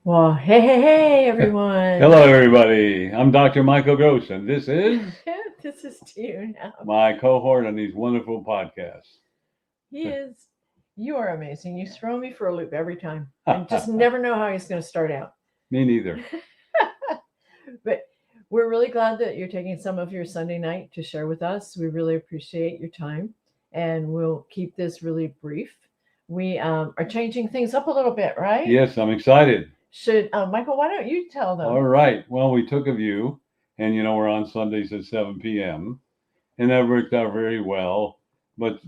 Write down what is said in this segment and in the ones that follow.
Well, hey, everyone. Hello, everybody. I'm Dr. Michael Gross, and this is This is to you now. my cohort on these wonderful podcasts. He is, you are amazing. You throw me for a loop every time. I just never know how he's going to start out. Me neither. But we're really glad that you're taking some of your Sunday night to share with us. We really appreciate your time, and we'll keep this really brief. We are changing things up a little bit, right? Yes, I'm excited. Should, Michael, why don't you tell them? All right. Well, we took a view, and we're on Sundays at 7 p.m., and that worked out very well. But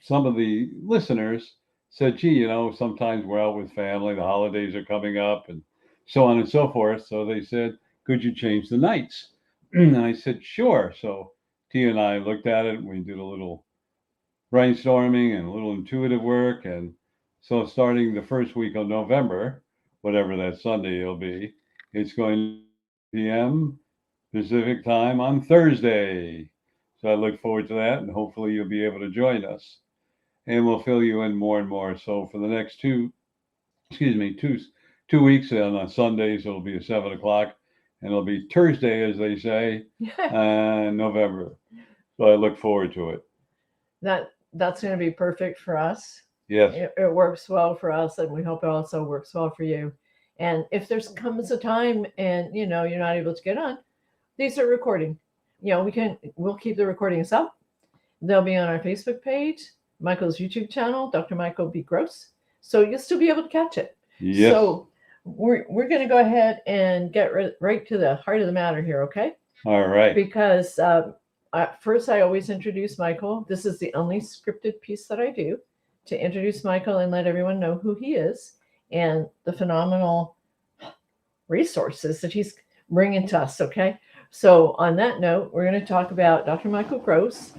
some of the listeners said, gee, sometimes we're out with family, the holidays are coming up, and so on and so forth. So they said, could you change the nights? And I said, sure. So T and I looked at it, and we did a little brainstorming and a little intuitive work. And so, starting the first week of November, whatever that Sunday will be, it's going to be 7 p.m. Pacific time on Thursday. So, I look forward to that, and hopefully, you'll be able to join us. And we'll fill you in more and more. So, for the next two weeks, and on Sundays, it'll be at 7 o'clock, and it'll be Thursday, as they say, in November. So, I look forward to it. That's going to be perfect for us. Yes. It works well for us, and we hope it also works well for you. And if there's comes a time and you're not able to get on, these are recording. We'll keep the recordings up. They'll be on our Facebook page, Michael's YouTube channel, Dr. Michael B. Gross. So you'll still be able to catch it. Yes. So we're going to go ahead and get right to the heart of the matter here, okay? All right. Because first, I always introduce Michael. This is the only scripted piece that I do, to introduce Michael and let everyone know who he is and the phenomenal resources that he's bringing to us, okay? So on that note, we're going to talk about Dr. Michael Gross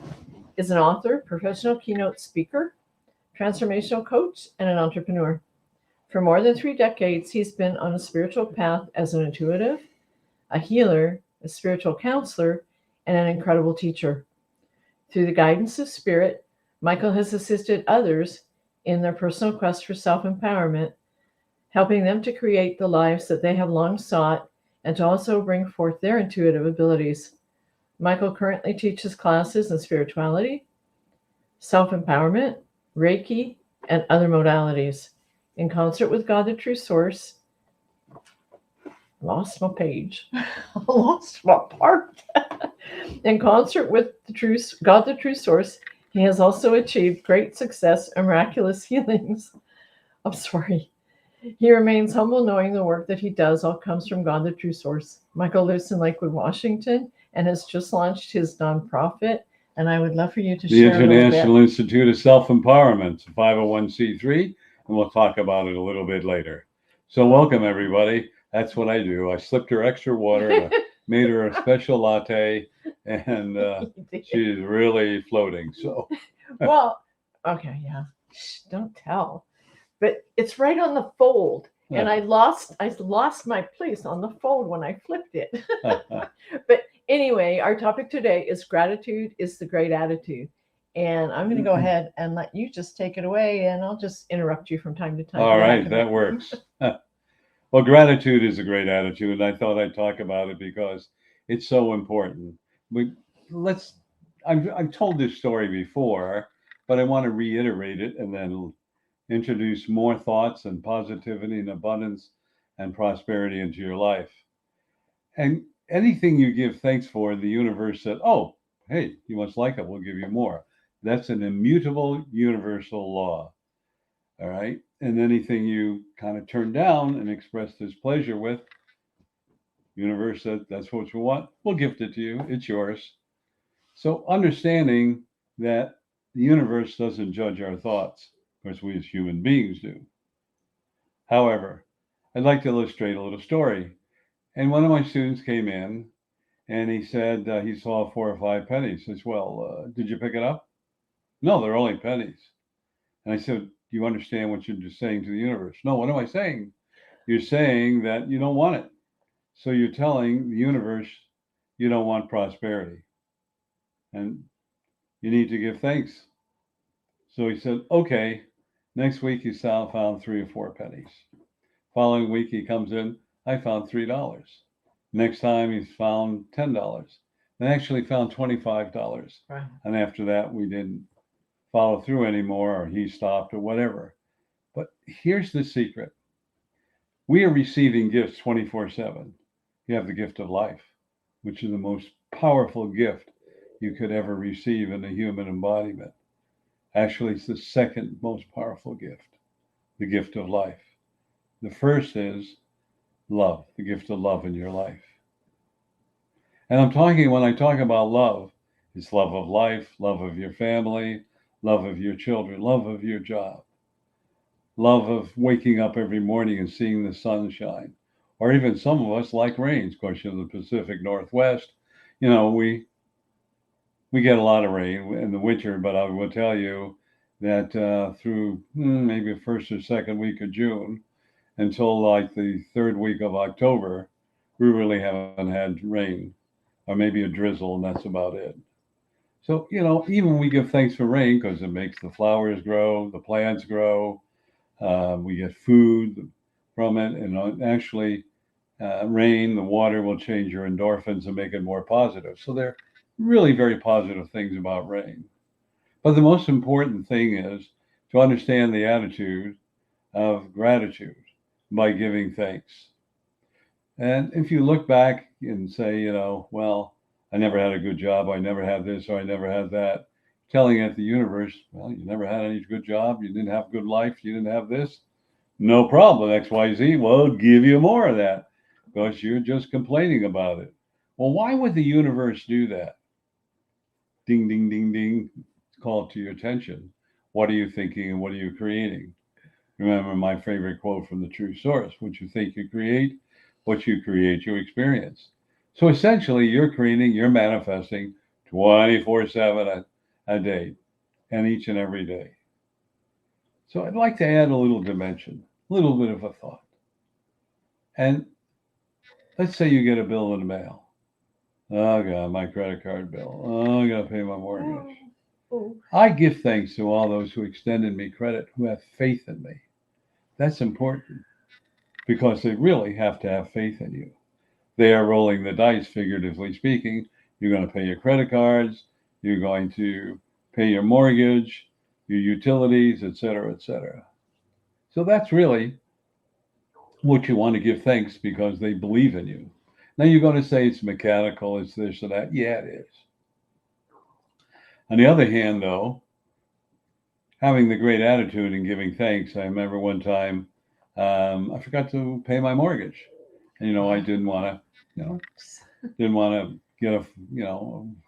is an author, professional keynote speaker, transformational coach, and an entrepreneur. For more than 3 decades, he's been on a spiritual path as an intuitive, a healer, a spiritual counselor, and an incredible teacher. Through the guidance of spirit, Michael has assisted others in their personal quest for self-empowerment, helping them to create the lives that they have long sought and to also bring forth their intuitive abilities. Michael currently teaches classes in spirituality, self-empowerment, Reiki, and other modalities. In concert with God the True Source, lost my page, lost my part. In concert with God the True Source, he has also achieved great success and miraculous healings. I'm sorry. He remains humble, knowing the work that he does all comes from God the True Source. Michael lives in Lakewood, Washington, and has just launched his nonprofit. And I would love for you to the share International Institute of Self-Empowerment, it's a 501c3, and we'll talk about it a little bit later. So welcome, everybody. That's what I do. I slipped her extra water and I made her a special latte, and she's really floating. So, well, okay, yeah. Shh, don't tell. But it's right on the fold, and I lost my place on the fold when I flipped it. But anyway, our topic today is gratitude is the great attitude. And I'm going to go ahead and let you just take it away, and I'll just interrupt you from time to time. All right, that works. Well, gratitude is a great attitude, and I thought I'd talk about it because it's so important. I've told this story before, but I want to reiterate it and then introduce more thoughts and positivity and abundance and prosperity into your life. And anything you give thanks for, the universe said, oh, hey, you must like it, we'll give you more. That's an immutable universal law. All right. And anything you kind of turn down and express displeasure with, universe said, that's what you want, we'll gift it to you, it's yours. So understanding that the universe doesn't judge our thoughts, of course, we as human beings do. However, I'd like to illustrate a little story. And one of my students came in and he said he saw 4 or 5 pennies. I said, well, did you pick it up? No, they're only pennies. And I said, do you understand what you're just saying to the universe? No, what am I saying? You're saying that you don't want it. So you're telling the universe you don't want prosperity. And you need to give thanks. So he said, okay. Next week he found 3 or 4 pennies. Following week he comes in, I found $3. Next time he's found $10. And actually found $25. Wow. And after that we didn't follow through anymore, or he stopped or whatever. But here's the secret. We are receiving gifts 24/7. You have the gift of life, which is the most powerful gift you could ever receive in the human embodiment. Actually, it's the second most powerful gift, the gift of life. The first is love, the gift of love in your life. And when I talk about love, it's love of life, love of your family, love of your children, love of your job, love of waking up every morning and seeing the sun shine. Or even some of us like rains. Of course, you're in the Pacific Northwest. You know, we get a lot of rain in the winter, but I will tell you that through maybe the first or second week of June until like the third week of October, we really haven't had rain, or maybe a drizzle, and that's about it. So, even we give thanks for rain because it makes the flowers grow, the plants grow, we get food from it, and actually, rain, the water will change your endorphins and make it more positive. So they're really very positive things about rain. But the most important thing is to understand the attitude of gratitude by giving thanks. And if you look back and say, well, I never had a good job, I never had this, or I never had that, telling it the universe, well, you never had any good job, you didn't have a good life, you didn't have this, no problem, XYZ, well, give you more of that because you're just complaining about it. Well, why would the universe do that? Ding, ding, ding, ding, call to your attention. What are you thinking and what are you creating? Remember my favorite quote from the True Source: what you think you create, what you create you experience. So essentially, you're manifesting 24/7 a day, and each and every day. So I'd like to add a little dimension, a little bit of a thought. And let's say you get a bill in the mail. Oh God, my credit card bill. Oh, I gotta pay my mortgage. Oh. I give thanks to all those who extended me credit, who have faith in me. That's important because they really have to have faith in you. They are rolling the dice, figuratively speaking. You're going to pay your credit cards, you're going to pay your mortgage, your utilities, et cetera, et cetera. So that's really what you want to give thanks because they believe in you. Now you're going to say it's mechanical, it's this or that. Yeah, it is. On the other hand, though, having the great attitude and giving thanks, I remember one time I forgot to pay my mortgage. And, I didn't want to get a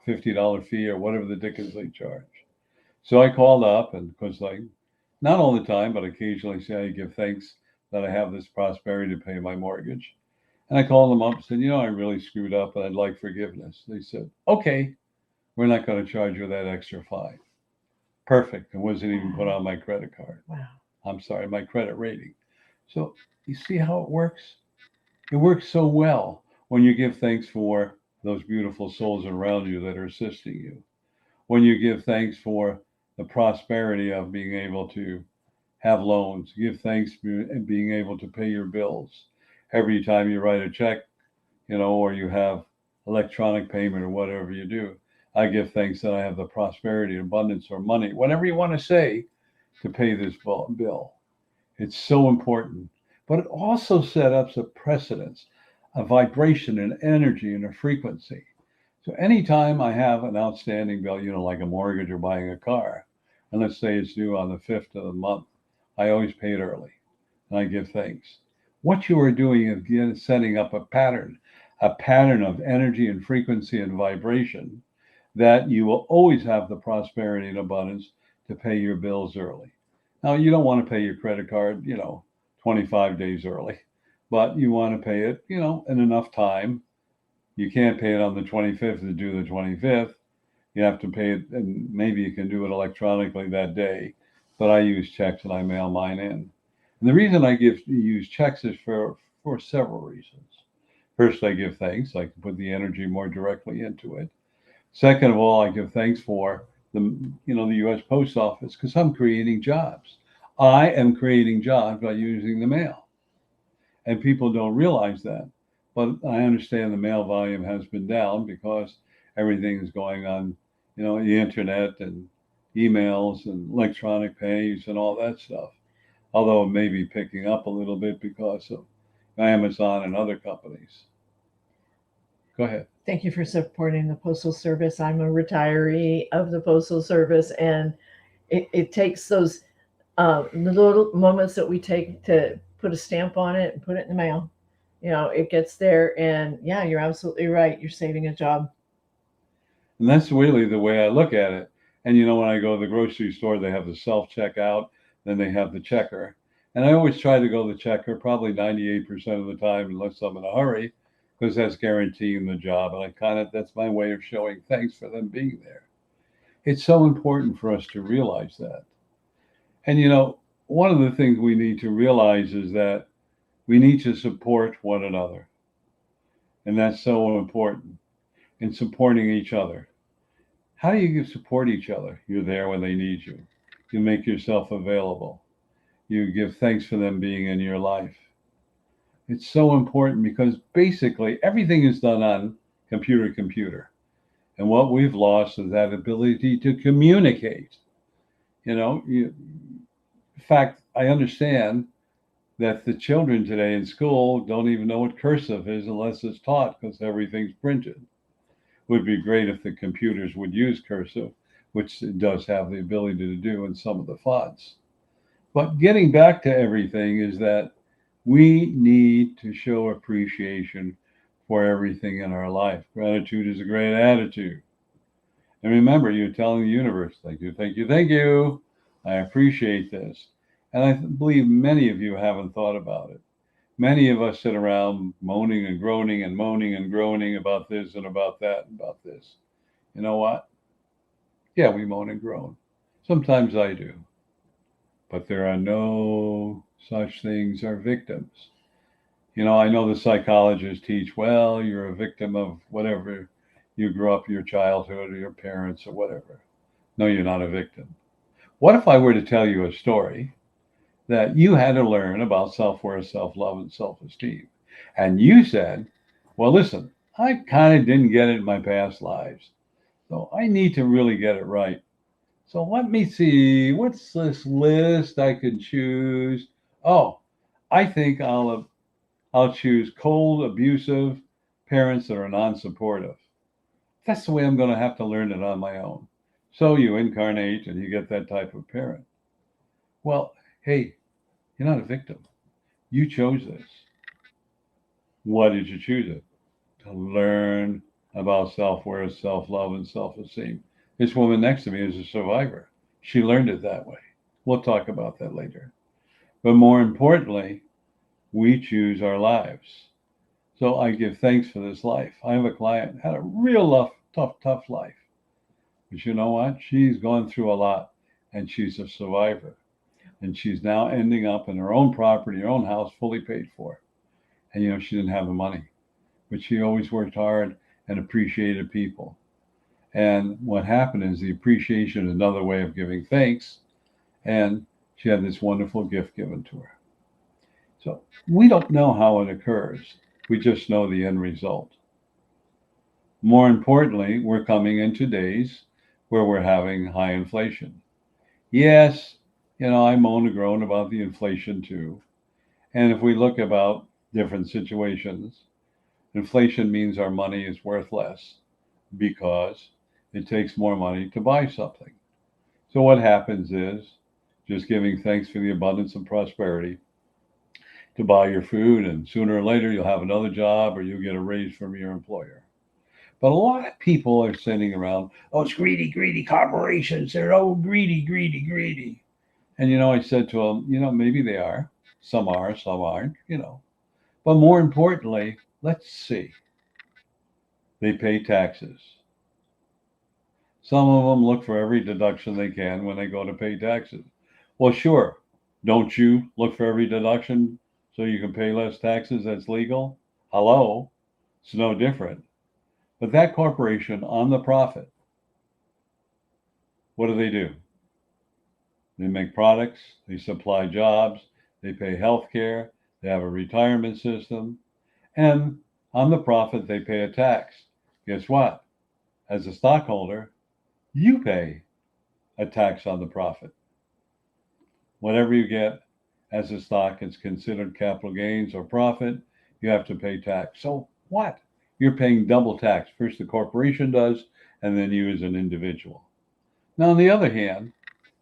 $50 fee or whatever the dickens they charge. So I called up, and because not all the time, but occasionally say I give thanks that I have this prosperity to pay my mortgage. And I called them up and said, I really screwed up and I'd like forgiveness. They said, okay, we're not going to charge you that extra fine. Perfect. It wasn't even put on my credit card. Wow. I'm sorry, my credit rating. So you see how it works? It works so well when you give thanks for those beautiful souls around you that are assisting you. When you give thanks for the prosperity of being able to have loans, give thanks for being able to pay your bills. Every time you write a check, or you have electronic payment or whatever you do, I give thanks that I have the prosperity, abundance, or money, whatever you want to say, to pay this bill. It's so important. But it also set up a precedence, a vibration, an energy, and a frequency. So anytime I have an outstanding bill, like a mortgage or buying a car, and let's say it's due on the 5th of the month, I always pay it early, and I give thanks. What you are doing is setting up a pattern of energy and frequency and vibration that you will always have the prosperity and abundance to pay your bills early. Now, you don't want to pay your credit card, 25 days early, but you want to pay it, in enough time. You can't pay it on the 25th to do the 25th. You have to pay it, and maybe you can do it electronically that day. But I use checks and I mail mine in. And the reason I use checks is for several reasons. First, I give thanks. I can put the energy more directly into it. Second of all, I give thanks for the U.S. Post Office because I'm creating jobs. I am creating jobs by using the mail. And people don't realize that. But I understand the mail volume has been down because everything is going on, the internet and emails and electronic pays and all that stuff. Although it may be picking up a little bit because of Amazon and other companies. Go ahead. Thank you for supporting the Postal Service. I'm a retiree of the Postal Service, and it takes those little moments that we take to put a stamp on it and put it in the mail. It gets there, and yeah, you're absolutely right. You're saving a job. And that's really the way I look at it. And when I go to the grocery store, they have the self checkout, then they have the checker. And I always try to go the checker probably 98% of the time, unless I'm in a hurry, because that's guaranteeing the job. And that's my way of showing thanks for them being there. It's so important for us to realize that. And one of the things we need to realize is that we need to support one another. And that's so important in supporting each other. How do you support each other? You're there when they need you. You make yourself available. You give thanks for them being in your life. It's so important because basically everything is done on computer. And what we've lost is that ability to communicate. In fact, I understand that the children today in school don't even know what cursive is unless it's taught because everything's printed. Would be great if the computers would use cursive, which it does have the ability to do in some of the fonts. But getting back to everything is that we need to show appreciation for everything in our life. Gratitude is a great attitude. And remember, you're telling the universe, thank you, thank you, thank you. I appreciate this. And I believe many of you haven't thought about it. Many of us sit around moaning and groaning and moaning and groaning about this and about that and about this. You know what? Yeah, we moan and groan. Sometimes I do. But there are no such things as victims. I know the psychologists teach, well, you're a victim of whatever you grew up, your childhood or your parents or whatever. No, you're not a victim. What if I were to tell you a story that you had to learn about self-worth, self-love, and self-esteem? And you said, well, listen, I kind of didn't get it in my past lives. So I need to really get it right. So let me see, what's this list I could choose? Oh, I think I'll choose cold, abusive parents that are non-supportive. That's the way I'm going to have to learn it on my own. So you incarnate and you get that type of parent. Well, hey, you're not a victim. You chose this. Why did you choose it? To learn about self-worth, self-love, and self-esteem. This woman next to me is a survivor. She learned it that way. We'll talk about that later. But more importantly, we choose our lives. So I give thanks for this life. I have a client had a real tough life. But you know what? She's gone through a lot and she's a survivor. And she's now ending up in her own property, her own house, fully paid for. And she didn't have the money, but she always worked hard and appreciated people. And what happened is the appreciation is another way of giving thanks. And she had this wonderful gift given to her. So we don't know how it occurs. We just know the end result. More importantly, we're coming into days where we're having high inflation. Yes, I moan and groan about the inflation too. And if we look about different situations, inflation means our money is worth less because it takes more money to buy something. So what happens is just giving thanks for the abundance and prosperity to buy your food, and sooner or later you'll have another job or you'll get a raise from your employer. But a lot of people are sitting around, oh, it's greedy corporations. They're greedy. And I said to them, maybe they are. Some are, some aren't, But more importantly, let's see. They pay taxes. Some of them look for every deduction they can when they go to pay taxes. Well, sure. Don't you look for every deduction so you can pay less taxes that's legal? Hello? It's no different. But that corporation on the profit, what do? They make products, they supply jobs, they pay health care, They have a retirement system. And on the profit, they pay a tax. Guess what? As a stockholder, you pay a tax on the profit. Whatever you get as a stock is considered capital gains or profit. You have to pay tax. So what? You're paying double tax. First, the corporation does, and then you as an individual. Now, on the other hand,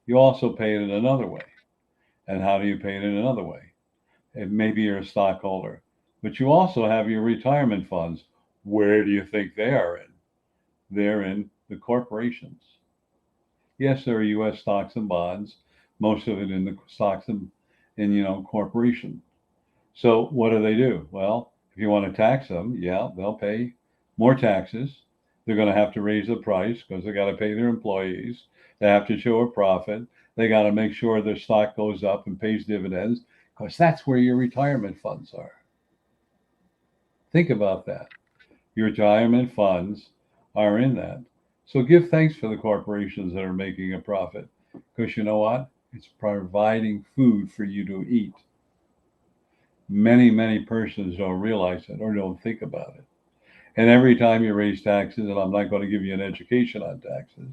you also pay it in another way. And how do you pay it in another way? Maybe you're a stockholder, but you also have your retirement funds. Where do you think they are in? They're in the corporations. Yes, there are U.S. stocks and bonds, most of it in the stocks and in corporation. So what do? Well, if you want to tax them, yeah, they'll pay more taxes. They're going to have to raise the price because they got to pay their employees. They have to show a profit. They got to make sure their stock goes up and pays dividends because that's where your retirement funds are. Think about that. Your retirement funds are in that. So give thanks for the corporations that are making a profit because you know what? It's providing food for you to eat. Many, many persons don't realize it or don't think about it. And every time you raise taxes, and I'm not going to give you an education on taxes,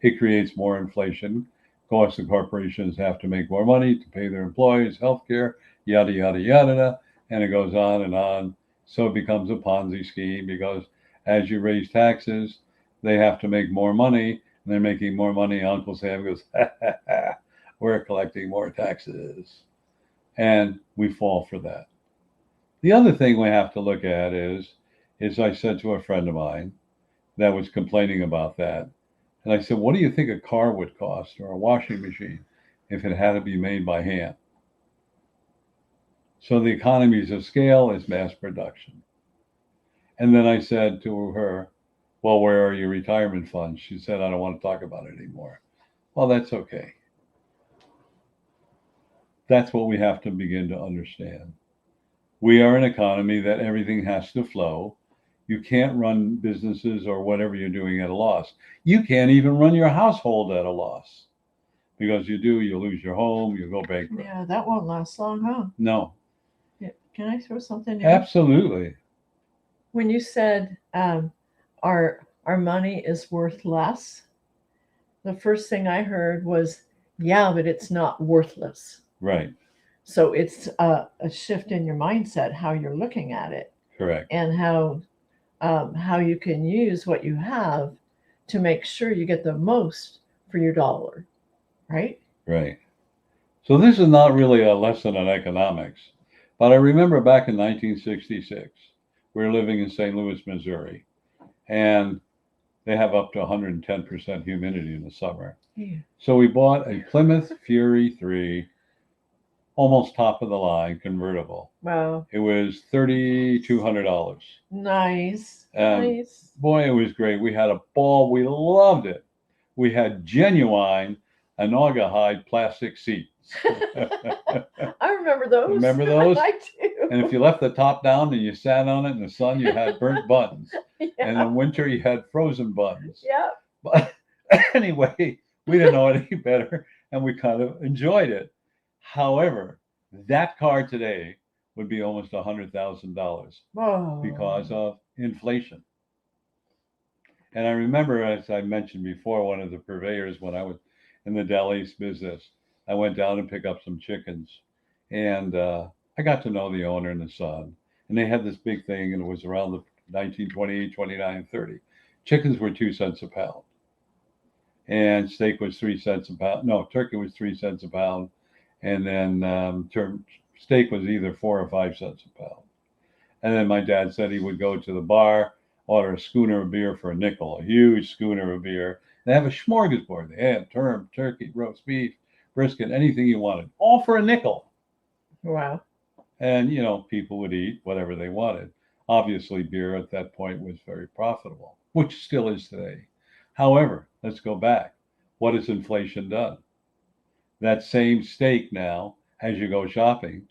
it creates more inflation. Of course, the corporations have to make more money to pay their employees, healthcare, yada, yada, yada, and it goes on and on. So it becomes a Ponzi scheme because as you raise taxes, they have to make more money, and they're making more money. Uncle Sam goes, ha, ha, ha, we're collecting more taxes. And we fall for that. The other thing we have to look at is I said to a friend of mine that was complaining about that, and I said, what do you think a car would cost or a washing machine if it had to be made by hand? So the economies of scale is mass production. And then I said to her, well, where are your retirement funds? She said, I don't want to talk about it anymore. Well, that's okay. That's what we have to begin to understand. We are an economy that everything has to flow. You can't run businesses or whatever you're doing at a loss. You can't even run your household at a loss because you lose your home, you go bankrupt. Yeah, that won't last long, huh? No, Yeah. Can I throw something in? absolutely. When you said our money is worth less, the first thing I heard was, yeah, but it's not worthless. Right, So it's a shift in your mindset, how you're looking at it, correct. and how you can use what you have to make sure you get the most for your dollar, right? Right. So this is not really a lesson on economics, but I remember back in 1966, we were living in St. Louis, Missouri, and they have up to 110% humidity in the summer. Yeah. So we bought a Plymouth Fury 3, almost top of the line convertible. Wow. It was $3,200. Nice. Um, Nice. Boy, it was great. We had a ball. We loved it. We had genuine Naugahyde plastic seats. I remember those. Remember those? I do. And if you left the top down and you sat on it in the sun, you had burnt buns. Yeah. And in winter, you had frozen buns. Yeah. But anyway, we didn't know any better and we kind of enjoyed it. However, that car today would be almost $100,000 Whoa. because of inflation. And I remember, as I mentioned before, one of the purveyors, when I was in the delis business, I went down and picked up some chickens. And I got to know the owner and the son. And they had this big thing, and it was around the 1928, 29, 30. Chickens were 2 cents a pound. And steak was 3 cents a pound. No, turkey was 3 cents a pound. And then steak was either 4 or 5 cents a pound. And then my dad said he would go to the bar, order a schooner of beer for a nickel, a huge schooner of beer. They have a smorgasbord. They had turkey, roast beef, brisket, anything you wanted, all for a nickel. Wow. And, people would eat whatever they wanted. Obviously, beer at that point was very profitable, which still is today. However, let's go back. What has inflation done? That same steak now, as you go shopping,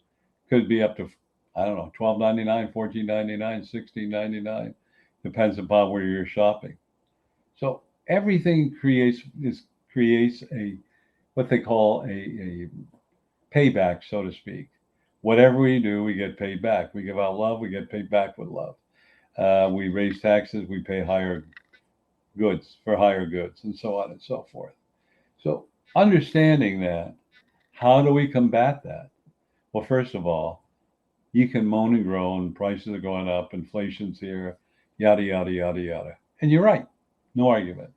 could be up to, I don't know, $12.99, $14.99, $16.99, depends upon where you're shopping. So everything creates a what they call a payback, so to speak. Whatever we do, we get paid back. We give out love, we get paid back with love. We raise taxes, we pay higher goods for higher goods, and so on and so forth. So, understanding that, how do we combat that? Well, first of all, you can moan and groan, prices are going up, inflation's here, yada, yada, yada, yada. And you're right, no argument.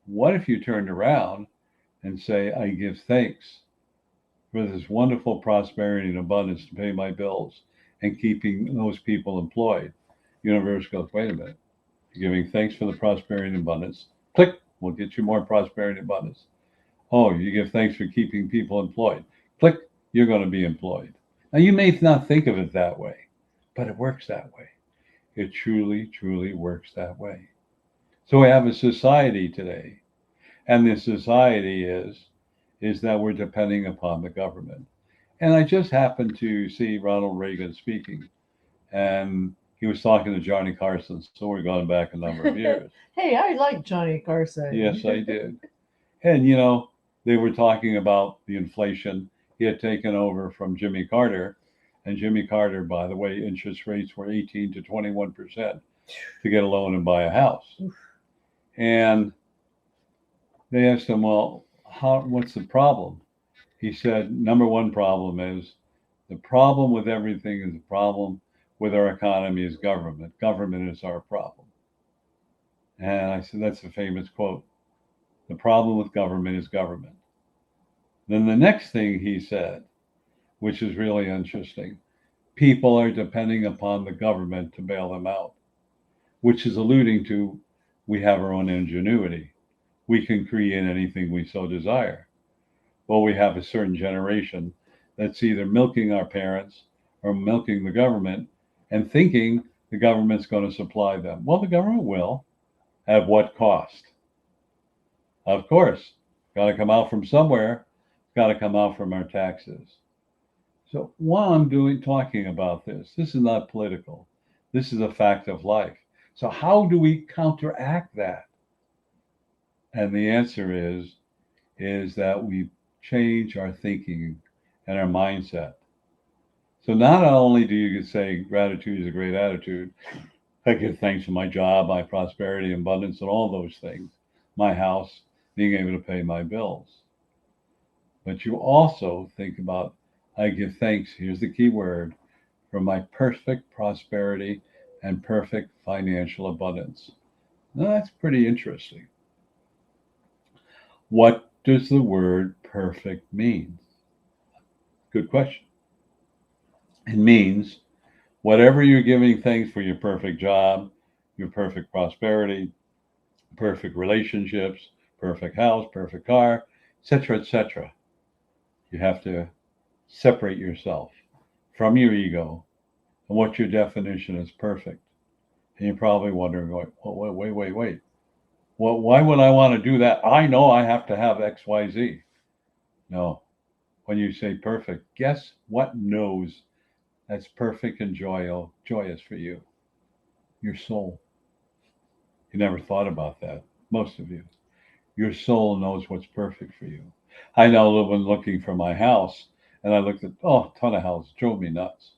What if you turned around and say, I give thanks for this wonderful prosperity and abundance to pay my bills and keeping those people employed? Universe goes, wait a minute, you're giving thanks for the prosperity and abundance. Click, we'll get you more prosperity and abundance. Oh, you give thanks for keeping people employed. Click, you're going to be employed. Now, you may not think of it that way, but it works that way. It truly, truly works that way. So we have a society today, and the society is that we're depending upon the government. And I just happened to see Ronald Reagan speaking, and he was talking to Johnny Carson. So we're going back a number of years. Hey, I like Johnny Carson. Yes, I did. And you know, they were talking about the inflation. He had taken over from Jimmy Carter, and Jimmy Carter, by the way, interest rates were 18 to 21% to get a loan and buy a house. And they asked him, well, what's the problem? He said, number one problem is the problem with everything is the problem with our economy is government. Government is our problem. And I said, that's a famous quote. The problem with government is government. Then the next thing he said, which is really interesting, people are depending upon the government to bail them out, which is alluding to we have our own ingenuity. We can create anything we so desire. Well, we have a certain generation that's either milking our parents or milking the government and thinking the government's going to supply them. Well, the government will. At what cost? Of course, got to come out from somewhere. Got to come out from our taxes. So while I'm talking about this is not political. This is a fact of life. So how do we counteract that? And the answer is that we change our thinking and our mindset. So not only do you say gratitude is a great attitude, I give thanks for my job, my prosperity, abundance, and all those things, my house, being able to pay my bills. But you also think about, I give thanks, here's the key word, for my perfect prosperity and perfect financial abundance. Now that's pretty interesting. What does the word perfect mean? Good question. It means whatever you're giving thanks for, your perfect job, your perfect prosperity, perfect relationships, perfect house, perfect car, etc., etc. You have to separate yourself from your ego and what your definition is perfect. And you're probably wondering, oh, wait. Well, why would I want to do that? I know I have to have X, Y, Z. No. When you say perfect, guess what knows that's perfect and joyous for you? Your soul. You never thought about that, most of you. Your soul knows what's perfect for you. I know when looking for my house, and I looked at, a ton of houses, drove me nuts.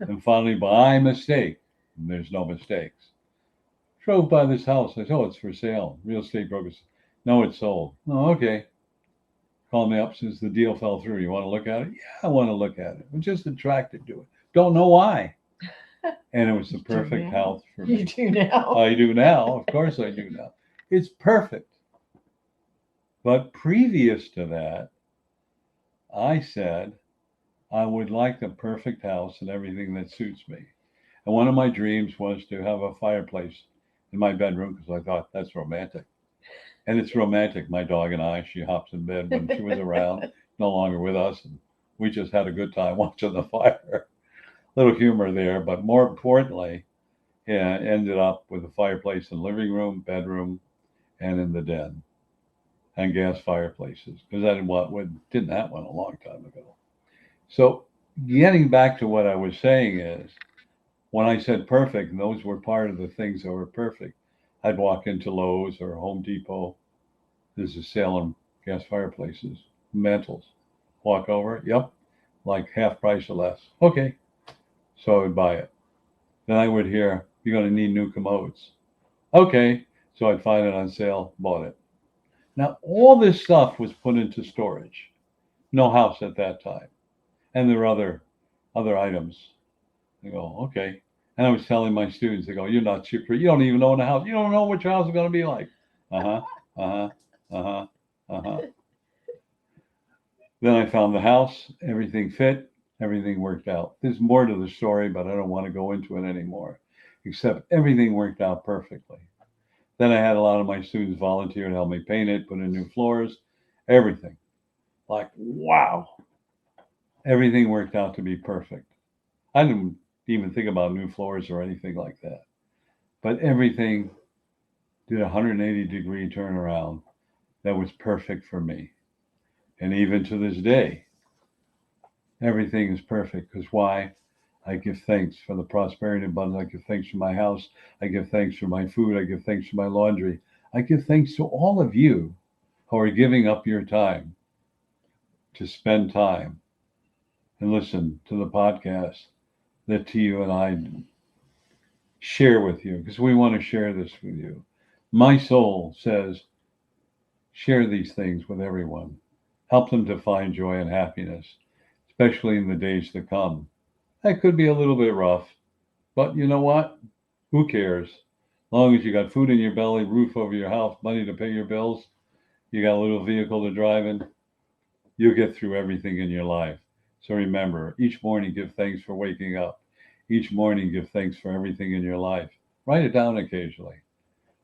And finally, by mistake, and there's no mistakes, drove by this house. I said, oh, it's for sale. Real estate brokers, no, it's sold. Oh, okay. Called me up, says the deal fell through. You want to look at it? Yeah, I want to look at it. I'm just attracted to it. Don't know why. And it was the perfect house for me. You do now. I do now. Of course I do now. It's perfect. But previous to that, I said, I would like the perfect house and everything that suits me. And one of my dreams was to have a fireplace in my bedroom because I thought that's romantic. And it's romantic. My dog and I, she hops in bed when she was around, no longer with us. And we just had a good time watching the fire. Little humor there, but more importantly, yeah, ended up with a fireplace in the living room, bedroom, and in the den, and gas fireplaces because I didn't have one a long time ago. So getting back to what I was saying is, when I said perfect, and those were part of the things that were perfect, I'd walk into Lowe's or Home Depot. There's a sale on gas fireplaces, mantles. Walk over, yep, like half price or less. Okay. So I would buy it. Then I would hear, you're going to need new commodes. Okay. So I'd find it on sale, bought it. Now, all this stuff was put into storage. No house at that time. And there are other items. I go, okay. And I was telling my students, they go, you're not super. You don't even own a house. You don't know what your house is going to be like. Uh-huh, uh-huh, uh-huh, uh-huh. Then I found the house. Everything fit. Everything worked out. There's more to the story, but I don't want to go into it anymore. Except everything worked out perfectly. Then I had a lot of my students volunteer to help me paint it, put in new floors, everything. Like, wow. Everything worked out to be perfect. I didn't even think about new floors or anything like that. But everything did a 180-degree turnaround that was perfect for me. And even to this day, everything is perfect. Because why? I give thanks for the prosperity and abundance. I give thanks for my house. I give thanks for my food. I give thanks for my laundry. I give thanks to all of you who are giving up your time to spend time and listen to the podcast that T.U. and I share with you, because we want to share this with you. My soul says, share these things with everyone. Help them to find joy and happiness, especially in the days to come. That could be a little bit rough, but you know what? Who cares? As long as you got food in your belly, roof over your house, money to pay your bills, you got a little vehicle to drive in, you'll get through everything in your life. So remember, each morning give thanks for waking up. Each morning give thanks for everything in your life. Write it down occasionally,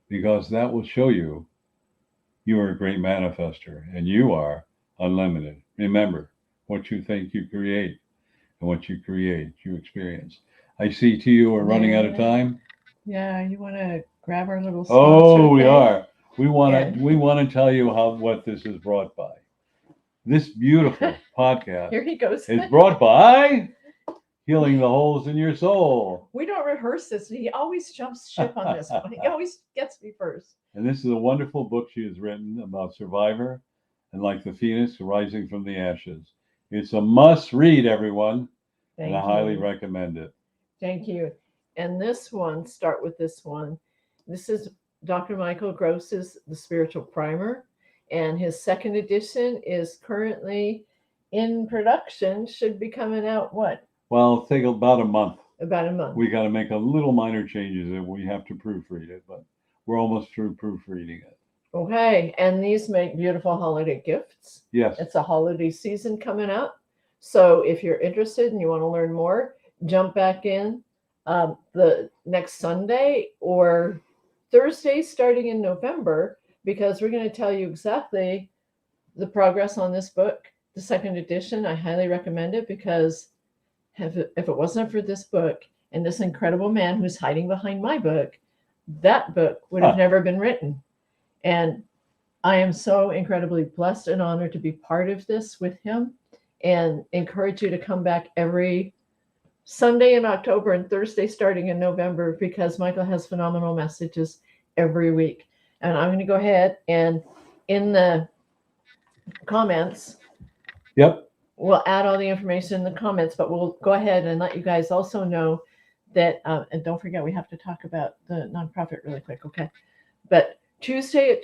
because that will show you you are a great manifester and you are unlimited. Remember, what you think you create, and what you create you experience. I see to you we're running out of time. Yeah, you want to grab our little sponsor Oh, we thing? are. We want Yeah. to tell you what this is brought by. This beautiful podcast Here he goes. is brought by Healing the Holes in Your Soul. We don't rehearse this. He always jumps ship on this one. He always gets me first. And this is a wonderful book she has written about Survivor and like the phoenix rising from the ashes. It's a must read, everyone, and I highly recommend it. Thank you. And this one, start with this one. This is Dr. Michael Gross's The Spiritual Primer, and his second edition is currently in production. Should be coming out what? Well, it'll take about a month. About a month. We got to make a little minor changes and we have to proofread it, but we're almost through proofreading it. Okay, and these make beautiful holiday gifts. Yes. It's a holiday season coming up. So if you're interested and you want to learn more, jump back in the next Sunday or Thursday starting in November, because we're going to tell you exactly the progress on this book, the second edition. I highly recommend it, because if it wasn't for this book and this incredible man who's hiding behind my book, that book would have never been written. And I am so incredibly blessed and honored to be part of this with him, and encourage you to come back every Sunday in October and Thursday starting in November, because Michael has phenomenal messages every week. And I'm going to go ahead and in the comments, Yep. we'll add all the information in the comments, but we'll go ahead and let you guys also know that, and don't forget, we have to talk about the nonprofit really quick. Okay. But Tuesday,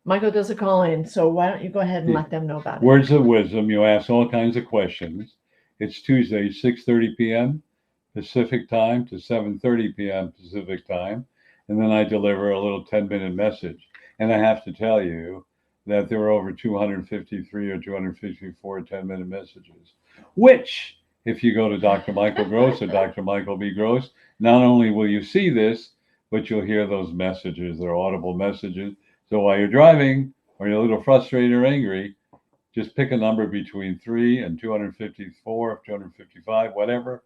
Michael does a call in. So why don't you go ahead and let them know about it? Words of wisdom. You ask all kinds of questions. It's Tuesday, 6:30 p.m. Pacific time to 7:30 p.m. Pacific time. And then I deliver a little 10-minute message. And I have to tell you that there were over 253 or 254 10-minute messages, which, if you go to Dr. Michael Gross or Dr. Michael B. Gross, not only will you see this, but you'll hear those messages. They're audible messages. So while you're driving or you're a little frustrated or angry, just pick a number between 3 and 254, 255, whatever,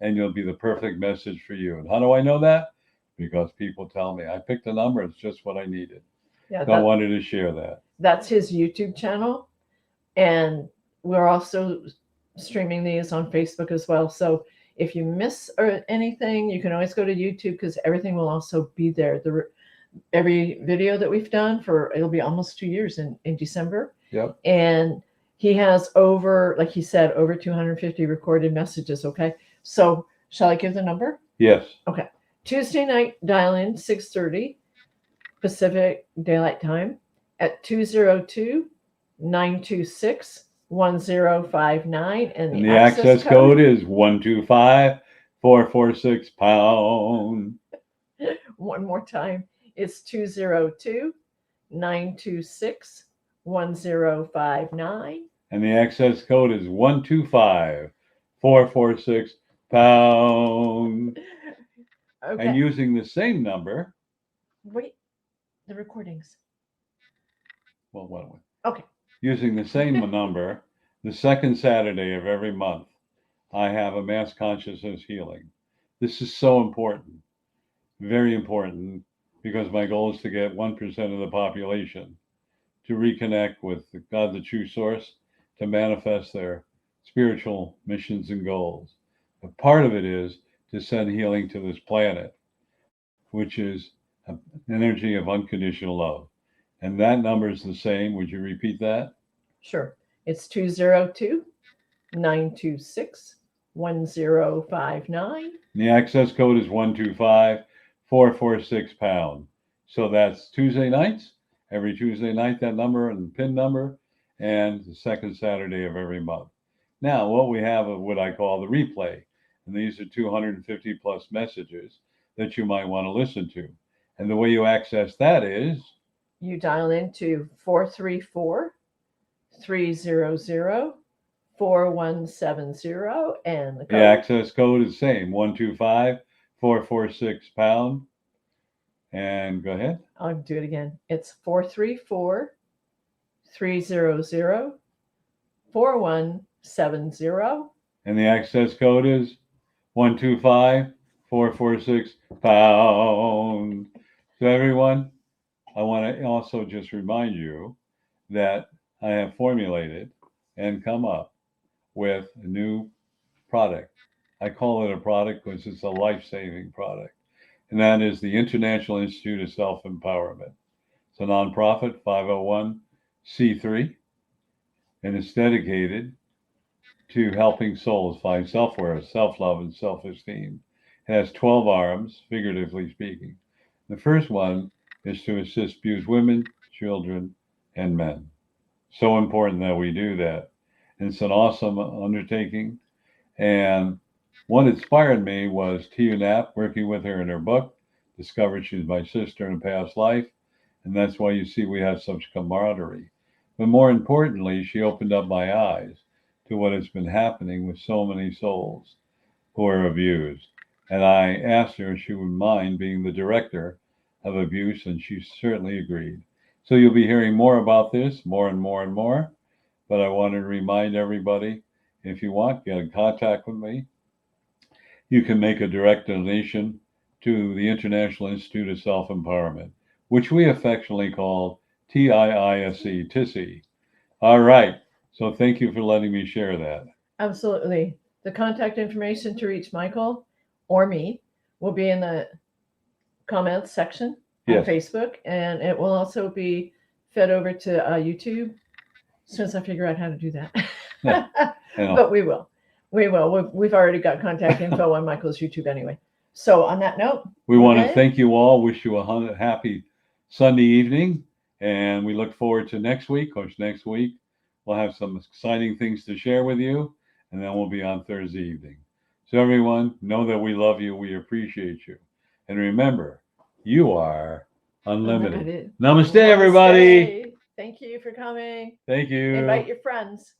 and you'll be the perfect message for you. And how do I know that? Because people tell me. I picked a number. It's just what I needed. Yeah, So I wanted to share that. That's his YouTube channel. And we're also streaming these on Facebook as well. So if you miss or anything, you can always go to YouTube, because everything will also be there. Every video that we've done it'll be almost 2 years in December. Yep. And He has over, like he said, over 250 recorded messages. Okay. So shall I give the number? Yes. Tuesday night, dial in 6:30 Pacific Daylight Time at 202-926-1059. And the access code is 125-446#. One more time. It's 202-926-1059. And the access code is 125-446#. Okay. And using the same number, Wait, the recordings. well, what am I? Okay. Using the same number, the second Saturday of every month, I have a mass consciousness healing. This is so important, very important, because my goal is to get 1% of the population to reconnect with God, the true source, to manifest their spiritual missions and goals. But part of it is to send healing to this planet, which is an energy of unconditional love. And that number is the same. Would you repeat that? Sure. It's 202-926-1059. The access code is 125-446#. So that's Tuesday nights, every Tuesday night, that number and PIN number, and the second Saturday of every month. Now, what we have of what I call the replay, and these are 250 plus messages that you might want to listen to. And the way you access that is You dial into 434-300-4170, and the the code. access code is the same, 125-446#. And go ahead. I'll do it again. It's 434-300-4170. And the access code is 125-446#. So everyone, I want to also just remind you that I have formulated and come up with a new product. I call it a product because it's a life-saving product. And that is the International Institute of Self-Empowerment. It's a nonprofit, 501c3, and it's dedicated to helping souls find self-worth, self-love, and self-esteem. It has 12 arms, figuratively speaking. The first one is to assist abused women, children, and men. So important that we do that. And it's an awesome undertaking. And what inspired me was Tia Knapp, working with her in her book, discovered she's my sister in a past life. And that's why you see we have such camaraderie. But more importantly, she opened up my eyes to what has been happening with so many souls who are abused. And I asked her if she would mind being the director of abuse, and she certainly agreed. So you'll be hearing more about this, more and more and more. But I want to remind everybody, if you want, get in contact with me. You can make a direct donation to the International Institute of Self-Empowerment, which we affectionately call TIISE, TISSE. All right. So thank you for letting me share that. Absolutely. The contact information to reach Michael or me will be in the comments section on Yes. Facebook, and it will also be fed over to YouTube as soon as I figure out how to do that. Yeah. And But we will. We've already got contact info on Michael's YouTube anyway. So on that note, we want to okay. thank you all, wish you a happy Sunday evening, and we look forward to next week. Of course, next week we'll have some exciting things to share with you, and then we'll be on Thursday evening. So everyone, know that we love you, we appreciate you. And remember, you are unlimited. Namaste, everybody. Thank you for coming. Thank you. Invite your friends.